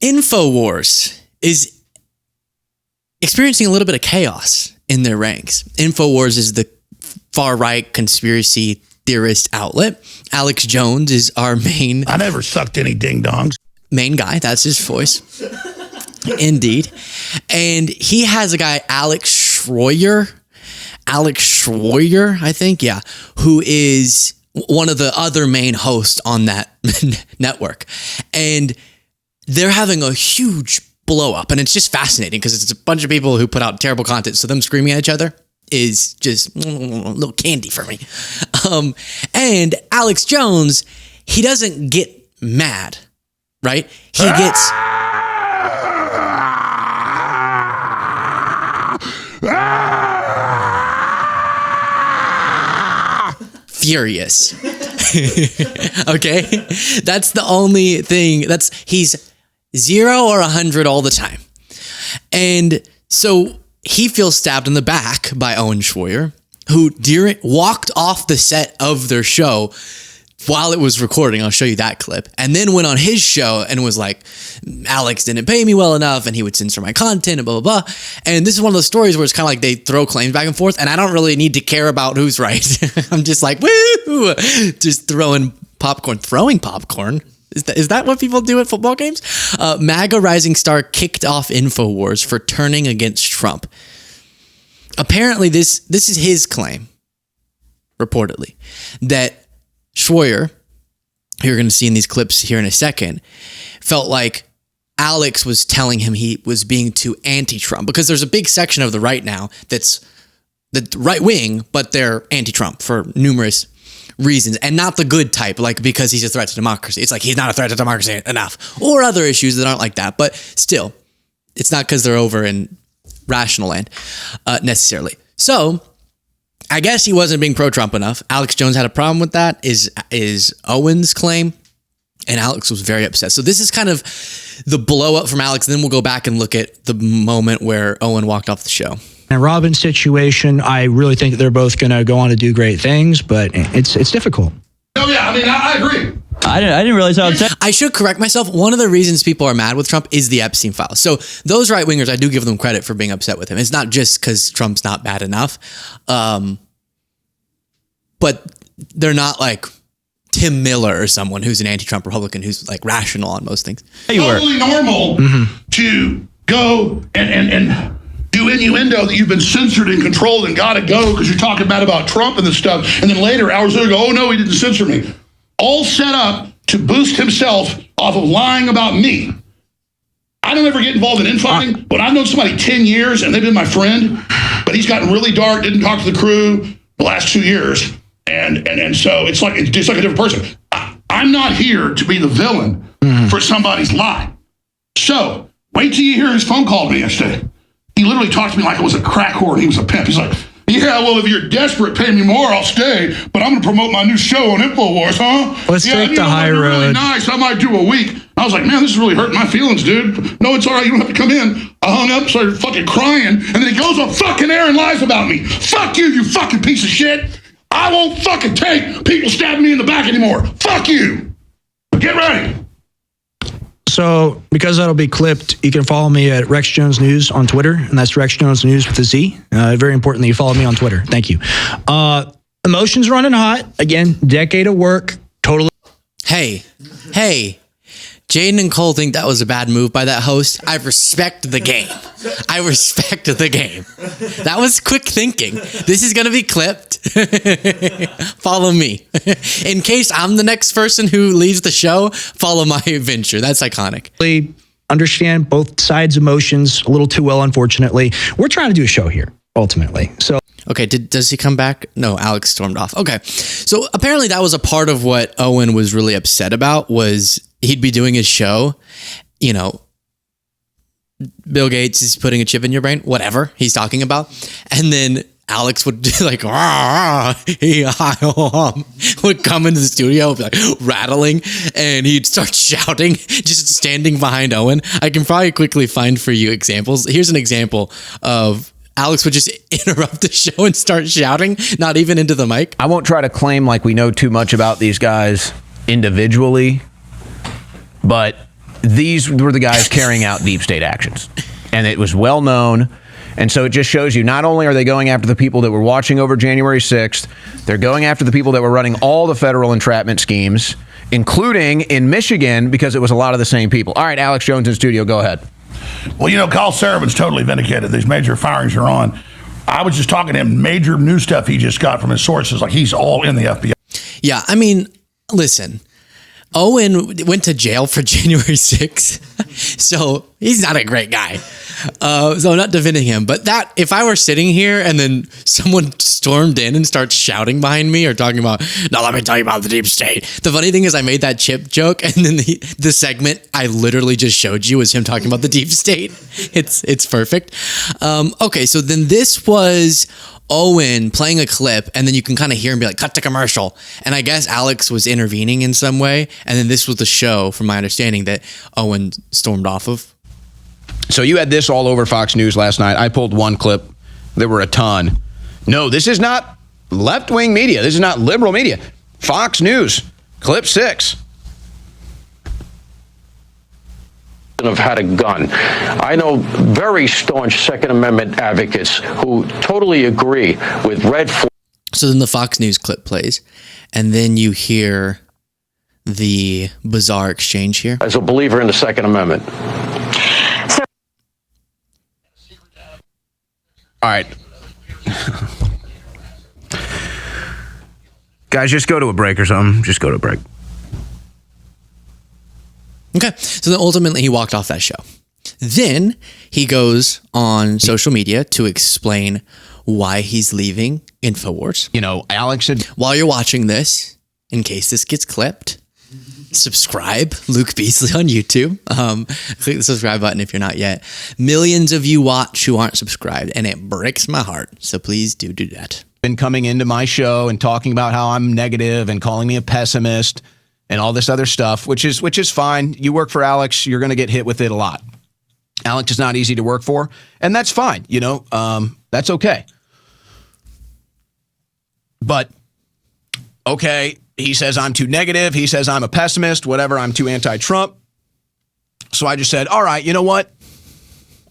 InfoWars is experiencing a little bit of chaos in their ranks. InfoWars is the far-right conspiracy theorist outlet. Alex Jones is our main... I never sucked any ding-dongs. Main guy. That's his voice. Indeed. And he has a guy, Alex Shroyer, I think, yeah, who is one of the other main hosts on that network. And they're having a huge blow up, and it's just fascinating because it's a bunch of people who put out terrible content. So them screaming at each other is just a little candy for me. And Alex Jones, he doesn't get mad, right? He gets... furious. Okay? That's the only thing. He's 0 or 100 all the time. And so he feels stabbed in the back by Owen Shroyer, who walked off the set of their show while it was recording. I'll show you that clip. And then went on his show and was like, Alex didn't pay me well enough and he would censor my content and blah, blah, blah. And this is one of those stories where it's kind of like they throw claims back and forth, and I don't really need to care about who's right. I'm just like, woo! Just throwing popcorn. Throwing popcorn? Is that what people do at football games? MAGA rising star kicked off InfoWars for turning against Trump. Apparently, this is his claim, reportedly, that Shroyer, who you're going to see in these clips here in a second, felt like Alex was telling him he was being too anti-Trump, because there's a big section of the right now that's the right wing, but they're anti-Trump for numerous reasons, and not the good type, like because he's a threat to democracy. It's like he's not a threat to democracy enough, or other issues that aren't like that. But still, it's not because they're over in rational land necessarily. So I guess he wasn't being pro-Trump enough. Alex Jones had a problem with that, is Owen's claim, and Alex was very upset. So this is kind of the blow up from Alex, and then we'll go back and look at the moment where Owen walked off the show. And Robin's situation, I really think they're both going to go on to do great things, but it's difficult. Oh yeah, I mean, I agree. I didn't realize how upset. I should correct myself. One of the reasons people are mad with Trump is the Epstein files. So those right wingers, I do give them credit for being upset with him. It's not just because Trump's not bad enough, but they're not like Tim Miller or someone who's an anti-Trump Republican who's like rational on most things. Totally normal to go and do innuendo that you've been censored and controlled and got to go because you're talking bad about Trump and this stuff. And then later, hours later, go, oh no, he didn't censor me. All set up to boost himself off of lying about me. I don't ever get involved in infighting, but I've known somebody 10 years and they've been my friend, but he's gotten really dark, didn't talk to the crew the last 2 years. And so it's just like a different person. I'm not here to be the villain for somebody's lie. So wait till you hear his phone call to me yesterday. He literally talked to me like I was a crack whore and he was a pimp. He's like, yeah, well, if you're desperate, pay me more, I'll stay. But I'm going to promote my new show on InfoWars, huh? Let's take the high road. Really nice. I might do a week. I was like, man, this is really hurting my feelings, dude. No, it's all right. You don't have to come in. I hung up, started fucking crying. And then he goes on fucking air and lies about me. Fuck you, you fucking piece of shit. I won't fucking take people stabbing me in the back anymore. Fuck you. Get ready. So because that'll be clipped, you can follow me at Rex Jones News on Twitter, and that's Rex Jones News with a Z. Very important that you follow me on Twitter. Thank you. Emotions running hot. Again, decade of work. Totally. Hey, Jaden and Cole think that was a bad move by that host. I respect the game. That was quick thinking. This is going to be clipped. Follow me. In case I'm the next person who leaves the show, follow my venture. That's iconic. Understand both sides' emotions a little too well, unfortunately. We're trying to do a show here, ultimately. So. Okay, does he come back? No, Alex stormed off. Okay, so apparently that was a part of what Owen was really upset about, was he'd be doing his show, you know, Bill Gates is putting a chip in your brain, whatever he's talking about. And then Alex would do like, would come into the studio, like rattling, and he'd start shouting, just standing behind Owen. I can probably quickly find for you examples. Here's an example of Alex would just interrupt the show and start shouting, not even into the mic. I won't try to claim like we know too much about these guys individually, but these were the guys carrying out deep state actions. And it was well known. And so it just shows you, not only are they going after the people that were watching over January 6th, they're going after the people that were running all the federal entrapment schemes, including in Michigan, because it was a lot of the same people. All right, Alex Jones in studio, go ahead. Well, Carl Saravin's totally vindicated. These major firings are on. I was just talking to him, major new stuff he just got from his sources, like he's all in the FBI. Yeah, I mean, listen, Owen went to jail for January 6th, so he's not a great guy. So I'm not defending him. But that, if I were sitting here and then someone stormed in and starts shouting behind me or talking about, no, let me tell you about the deep state. The funny thing is I made that chip joke, and then the segment I literally just showed you was him talking about the deep state. It's perfect. Okay, so then this was Owen playing a clip, and then you can kind of hear him be like, cut to commercial. And I guess Alex was intervening in some way. And then this was the show, from my understanding, that Owen stormed off of. So you had this all over Fox News last night. I pulled one clip. There were a ton. No, this is not left-wing media. This is not liberal media. Fox News, clip 6. Have had a gun. I know very staunch Second Amendment advocates who totally agree with red flag. So then the Fox News clip plays, and then you hear the bizarre exchange here. As a believer in the Second Amendment. All right. Guys, just go to a break or something. Just go to a break. Okay, so then ultimately he walked off that show. Then he goes on social media to explain why he's leaving InfoWars. Alex said, while you're watching this, in case this gets clipped, subscribe, Luke Beasley on YouTube. Click the subscribe button if you're not yet. Millions of you watch who aren't subscribed, and it breaks my heart. So please do that. been coming into my show and talking about how I'm negative and calling me a pessimist and all this other stuff, which is fine. You work for Alex, you're going to get hit with it a lot. Alex is not easy to work for, and that's fine. That's okay. But, okay, he says I'm too negative. He says I'm a pessimist, whatever. I'm too anti-Trump. So I just said, all right, you know what?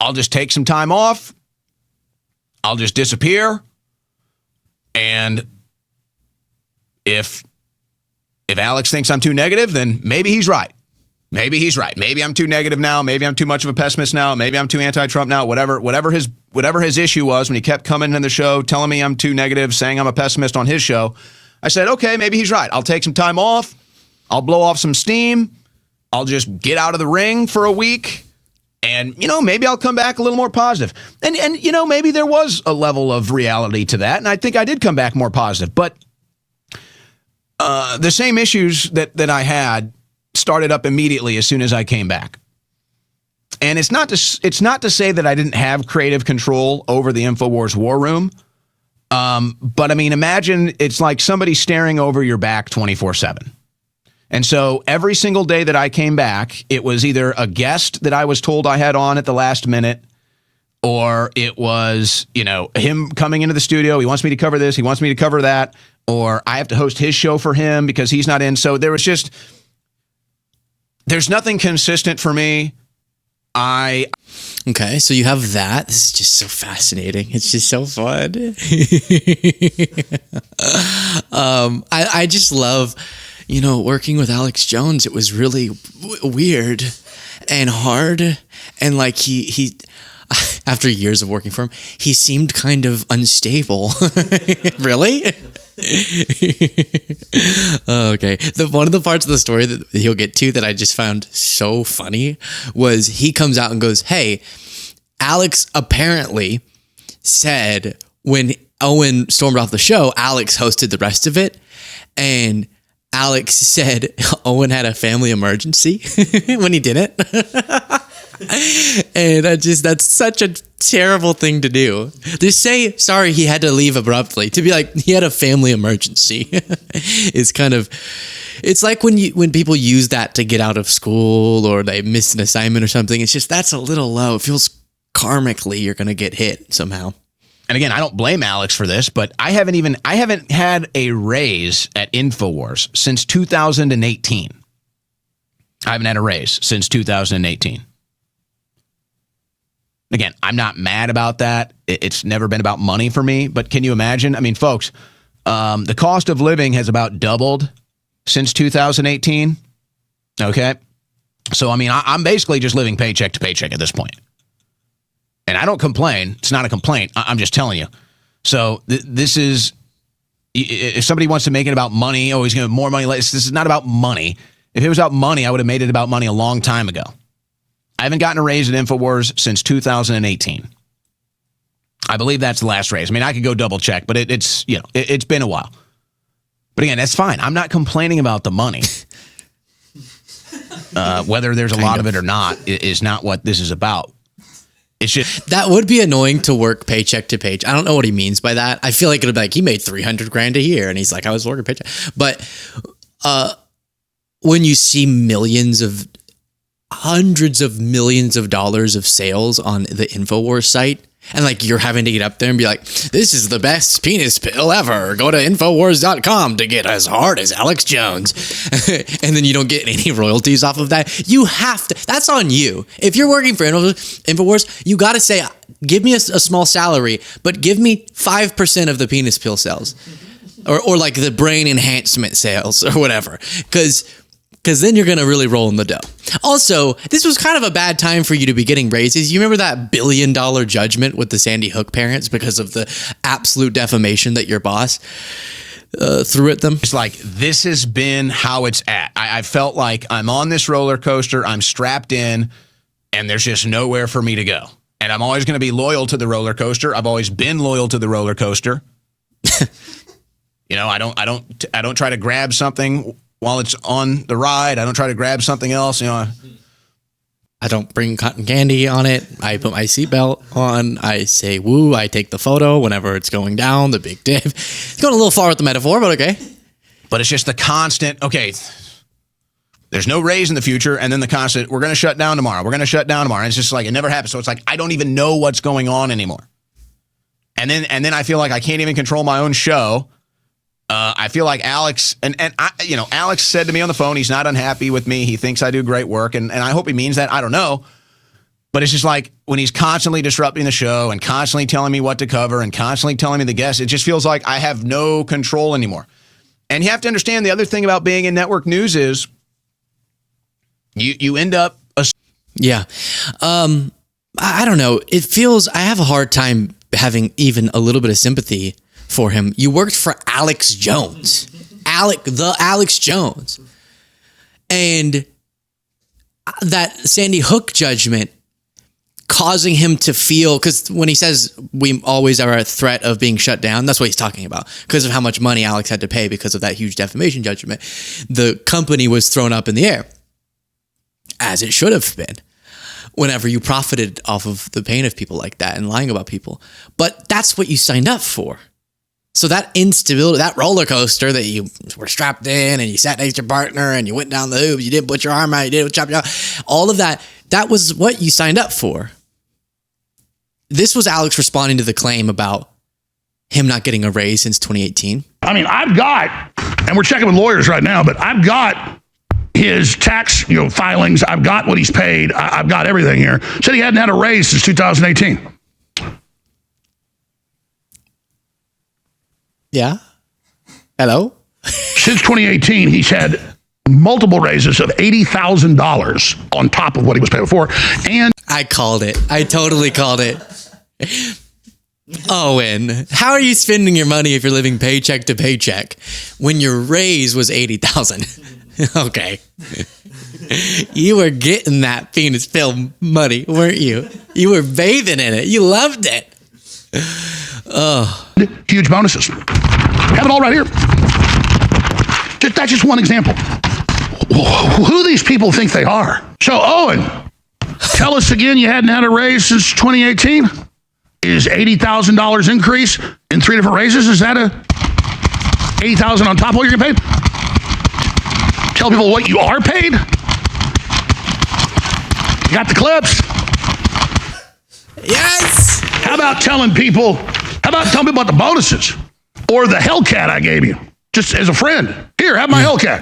I'll just take some time off. I'll just disappear. And if Alex thinks I'm too negative, then maybe he's right. Maybe he's right. Maybe I'm too negative now. Maybe I'm too much of a pessimist now. Maybe I'm too anti-Trump now. Whatever his issue was when he kept coming in the show, telling me I'm too negative, saying I'm a pessimist on his show, I said, okay, maybe he's right. I'll take some time off. I'll blow off some steam. I'll just get out of the ring for a week. And, maybe I'll come back a little more positive. And maybe there was a level of reality to that. And I think I did come back more positive. But the same issues that I had started up immediately as soon as I came back. And it's not to say that I didn't have creative control over the InfoWars war room. But I mean, imagine it's like somebody staring over your back 24/7. And so every single day that I came back, it was either a guest that I was told I had on at the last minute, or it was, him coming into the studio. He wants me to cover this. He wants me to cover that. Or I have to host his show for him because he's not in. So there's nothing consistent for me. Okay, so you have that. This is just so fascinating. It's just so fun. I just love, working with Alex Jones. It was really weird and hard. And like he after years of working for him, he seemed kind of unstable. Really? Okay. One of the parts of the story that he'll get to that I just found so funny was he comes out and goes, hey, Alex apparently said when Owen stormed off the show, Alex hosted the rest of it. And Alex said Owen had a family emergency when he didn't. And that's such a terrible thing to do. Just say, sorry, he had to leave abruptly. To be like, he had a family emergency is kind of, it's like when people use that to get out of school or they miss an assignment or something. It's just, that's a little low. It feels karmically you're going to get hit somehow. And again, I don't blame Alex for this, but I haven't had a raise at InfoWars since 2018. I haven't had a raise since 2018. Again, I'm not mad about that. It's never been about money for me. But can you imagine? I mean, folks, the cost of living has about doubled since 2018. Okay. So, I mean, I'm basically just living paycheck to paycheck at this point. And I don't complain. It's not a complaint. I'm just telling you. So this is, if somebody wants to make it about money, oh, he's going to have more money. This is not about money. If it was about money, I would have made it about money a long time ago. I haven't gotten a raise at InfoWars since 2018. I believe that's the last raise. I mean, I could go double check, but it's been a while. But again, that's fine. I'm not complaining about the money. Whether there's a lot of it or not is not what this is about. It's just that would be annoying to work paycheck to paycheck. I don't know what he means by that. I feel like it'd be like he made $300,000 a year, and he's like, I was working paycheck. But when you see hundreds of millions of dollars of sales on the InfoWars site, and like you're having to get up there and be like, this is the best penis pill ever. Go to Infowars.com to get as hard as Alex Jones. And then you don't get any royalties off of that. You have to. That's on you. If you're working for Infowars, you got to say, give me a small salary, but give me 5% of the penis pill sales. Or like the brain enhancement sales or whatever. Because then you're going to really roll in the dough. Also, this was kind of a bad time for you to be getting raises. You remember that $1 billion judgment with the Sandy Hook parents because of the absolute defamation that your boss threw at them? It's like, this has been how it's at. I felt like I'm on this roller coaster, I'm strapped in, and there's just nowhere for me to go. And I'm always going to be loyal to the roller coaster. I've always been loyal to the roller coaster. I don't try to grab something while it's on the ride. I don't try to grab something else. I don't bring cotton candy on it. I put my seatbelt on. I say woo. I take the photo whenever it's going down. The big div. It's going a little far with the metaphor, but okay. But it's just the constant, okay, there's no raise in the future, and then the constant, we're going to shut down tomorrow. We're going to shut down tomorrow. And it's just like, it never happens. So it's like, I don't even know what's going on anymore. And then I feel like I can't even control my own show. I feel like Alex, Alex said to me on the phone, he's not unhappy with me. He thinks I do great work, and I hope he means that. I don't know. But it's just like when he's constantly disrupting the show and constantly telling me what to cover and constantly telling me the guests, it just feels like I have no control anymore. And you have to understand the other thing about being in network news is you end up. Yeah. I don't know. It feels, I have a hard time having even a little bit of sympathy for him. You worked for Alex Jones. Alex Jones. And that Sandy Hook judgment causing him to feel, because when he says we always are a threat of being shut down, that's what he's talking about. Because of how much money Alex had to pay because of that huge defamation judgment, the company was thrown up in the air, as it should have been, whenever you profited off of the pain of people like that and lying about people. But that's what you signed up for. So that instability, that roller coaster that you were strapped in and you sat next to your partner and you went down the hoops, you didn't put your arm out, you didn't chop your arm, all of that, that was what you signed up for. This was Alex responding to the claim about him not getting a raise since 2018. I mean, I've got, and we're checking with lawyers right now, but I've got his tax filings. I've got what he's paid. I've got everything here. Said he hadn't had a raise since 2018. Yeah. Hello? Since 2018, he's had multiple raises of $80,000 on top of what he was paid before. And I called it. I totally called it. Owen, how are you spending your money if you're living paycheck to paycheck when your raise was $80,000? Okay. You were getting that penis pill money, weren't you? You were bathing in it. You loved it. Oh. Huge bonuses. Have it all right here. That's just one example. Who these people think they are. So, Owen, tell us again, you hadn't had a raise since 2018? Is $80,000 increase in 3 different raises? Is that a $80,000 on top of what you're getting paid? Tell people what you are paid? You got the clips? Yes! How about telling people about the bonuses or the Hellcat I gave you just as a friend? Here, have my Hellcat.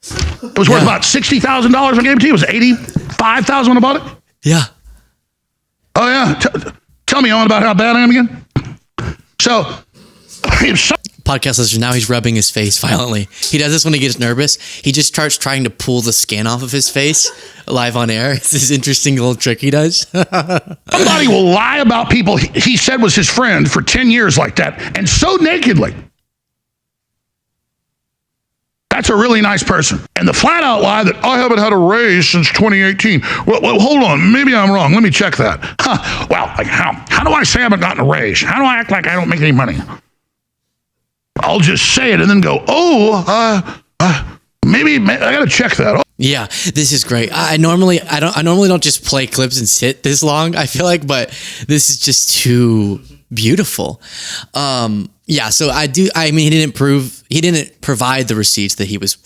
It was worth about $60,000 when I gave it to you. It was $85,000 when I bought it. Yeah. Oh yeah. Tell me on about how bad I am again. So, Podcast listeners, now he's rubbing his face violently. He does this when he gets nervous. He just starts trying to pull the skin off of his face live on air. It's this interesting little trick he does. somebody will lie about people he said was his friend for 10 years like that, and so nakedly. That's a really nice person. And the flat out lie that I haven't had a raise since 2018. Well, hold on. Maybe I'm wrong. Let me check that. Well, like how do I say I haven't gotten a raise? How do I act like I don't make any money? I'll just say it and then go, maybe I got to check that. Yeah, this is great. I normally don't just play clips and sit this long, I feel like, but this is just too beautiful. Yeah, so I mean, he didn't provide the receipts that he was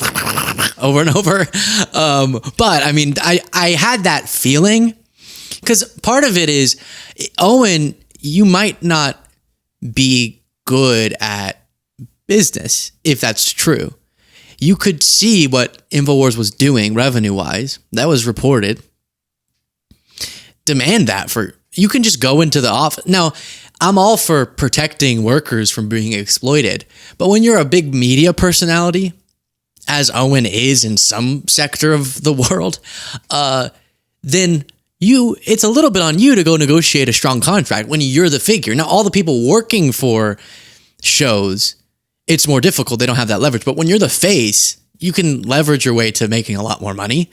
over and over. But I mean, I had that feeling, because part of it is, Owen, you might not be good at business, if that's true. You could see what InfoWars was doing revenue-wise. That was reported. Demand that you can just go into the office. Now, I'm all for protecting workers from being exploited, but when you're a big media personality, as Owen is in some sector of the world, then it's a little bit on you to go negotiate a strong contract when you're the figure. Now, all the people working for shows, it's more difficult. They don't have that leverage. But when you're the face, you can leverage your way to making a lot more money.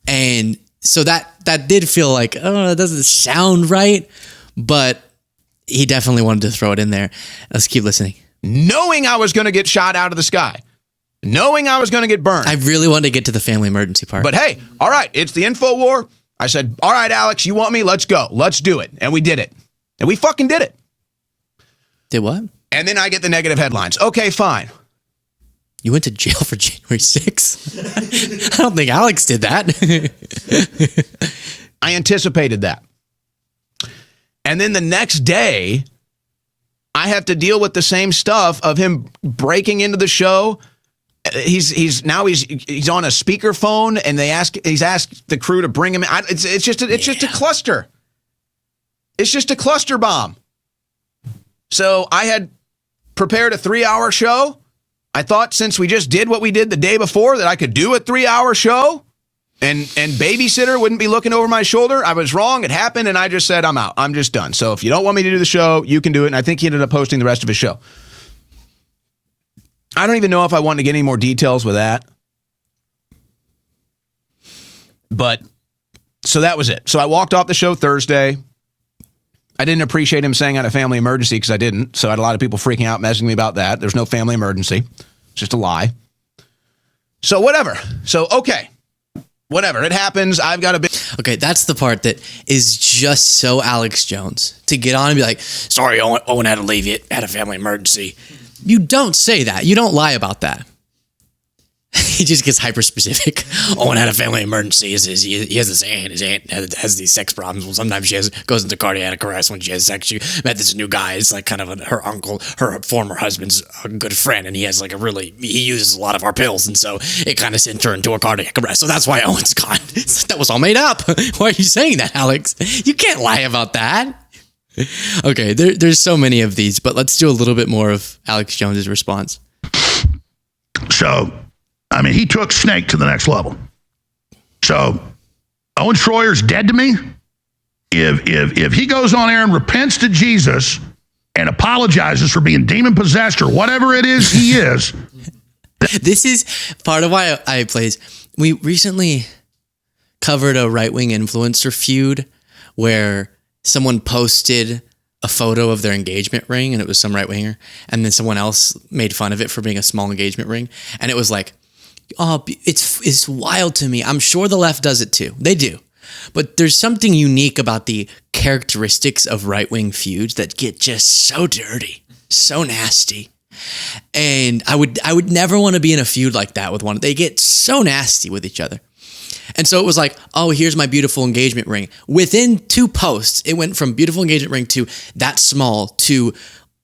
And so that did feel like, oh, it doesn't sound right. But he definitely wanted to throw it in there. Let's keep listening. Knowing I was going to get shot out of the sky. Knowing I was going to get burned. I really wanted to get to the family emergency part. But hey, all right, it's the info war. I said, all right, Alex, you want me? Let's go. Let's do it. And we did it. And we fucking did it. Did what? And then I get the negative headlines. Okay, fine. You went to jail for January 6th? I don't think Alex did that. I anticipated that. And then the next day, I have to deal with the same stuff of him breaking into the show. He's on a speakerphone, and he's asked the crew to bring him in. It's just a cluster. It's just a cluster bomb. So I had prepared a 3-hour show. I thought since we just did what we did the day before that I could do a 3-hour show and babysitter wouldn't be looking over my shoulder. I was wrong. It happened, and I just said, I'm out. I'm just done. So if you don't want me to do the show, you can do it. And I think he ended up posting the rest of his show. I don't even know if I want to get any more details with that. But so that was it. So I walked off the show Thursday. I didn't appreciate him saying I had a family emergency because I didn't. So I had a lot of people freaking out, messaging me about that. There's no family emergency. It's just a lie. So whatever. So, okay. Whatever. It happens. I've got a bit. Okay, that's the part that is just so Alex Jones. To get on and be like, sorry, Owen had to leave. He had a family emergency. You don't say that. You don't lie about that. He just gets hyper specific. Owen had a family emergency. He has this aunt. His aunt has these sex problems. Well, sometimes she goes into cardiac arrest when she has sex. She met this new guy. It's like kind of her uncle, her former husband's a good friend, and he has like he uses a lot of our pills, and so it kind of sent her into a cardiac arrest. So that's why Owen's gone. That was all made up. Why are you saying that, Alex? You can't lie about that. Okay, there's so many of these, but let's do a little bit more of Alex Jones's response. So, I mean, he took Snake to the next level. So, Owen Shroyer's dead to me. If he goes on air and repents to Jesus and apologizes for being demon possessed or whatever it is he is. This is part of why I plays. We recently covered a right-wing influencer feud where someone posted a photo of their engagement ring, and it was some right-winger, and then someone else made fun of it for being a small engagement ring, and it was like, oh, it's wild to me. I'm sure the left does it too. They do. But there's something unique about the characteristics of right-wing feuds that get just so dirty, so nasty. And I would never want to be in a feud like that with one. They get so nasty with each other. And so it was like, oh, here's my beautiful engagement ring. Within 2 posts, it went from beautiful engagement ring to that small to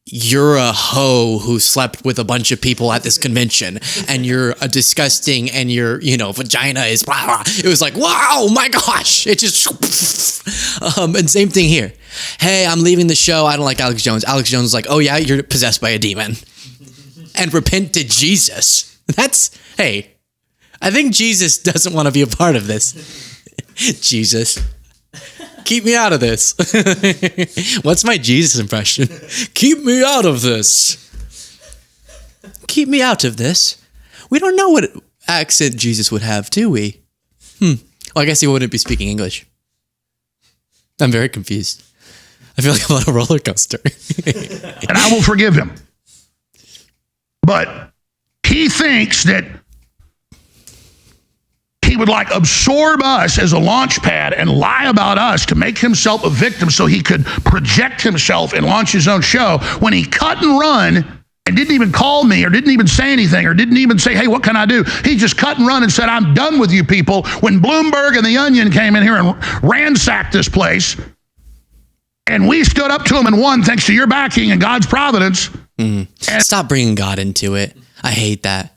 you're a hoe who slept with a bunch of people at this convention, and you're a disgusting, and your, vagina is blah, blah. It was like, wow, my gosh. It just, and same thing here. Hey, I'm leaving the show. I don't like Alex Jones. Alex Jones is like, oh yeah, you're possessed by a demon. And repent to Jesus. Hey, I think Jesus doesn't want to be a part of this. Jesus. Keep me out of this. What's my Jesus impression? Keep me out of this. Keep me out of this. We don't know what accent Jesus would have, do we? Well, I guess he wouldn't be speaking English. I'm very confused. I feel like I'm on a roller coaster. And I will forgive him. But he thinks that he would absorb us as a launch pad and lie about us to make himself a victim so he could project himself and launch his own show when he cut and run and didn't even call me or didn't even say anything or didn't even say, hey, what can I do? He just cut and run and said, I'm done with you people. When Bloomberg and The Onion came in here and ransacked this place, and we stood up to him and won thanks to your backing and God's providence. And stop bringing God into it. I hate that.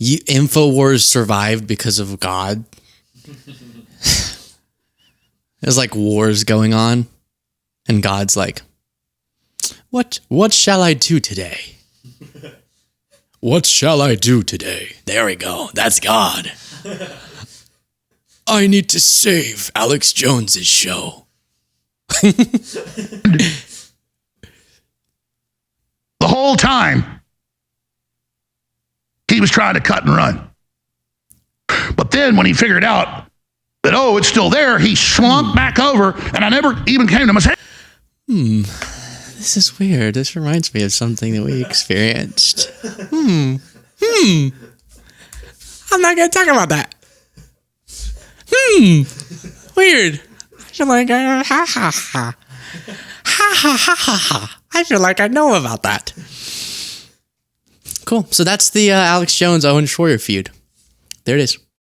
InfoWars survived because of God. There's wars going on, and God's like, what shall I do today? What shall I do today? There we go. That's God. I need to save Alex Jones's show. The whole time, he was trying to cut and run. But then when he figured out that, it's still there, he slunk back over, and I never even came to him and said, This is weird. This reminds me of something that we experienced. I'm not going to talk about that. Weird. I feel like, ha ha ha. Ha ha ha ha ha. I feel like I know about that. Cool. So that's the Alex Jones, Owen Shroyer feud. There it is.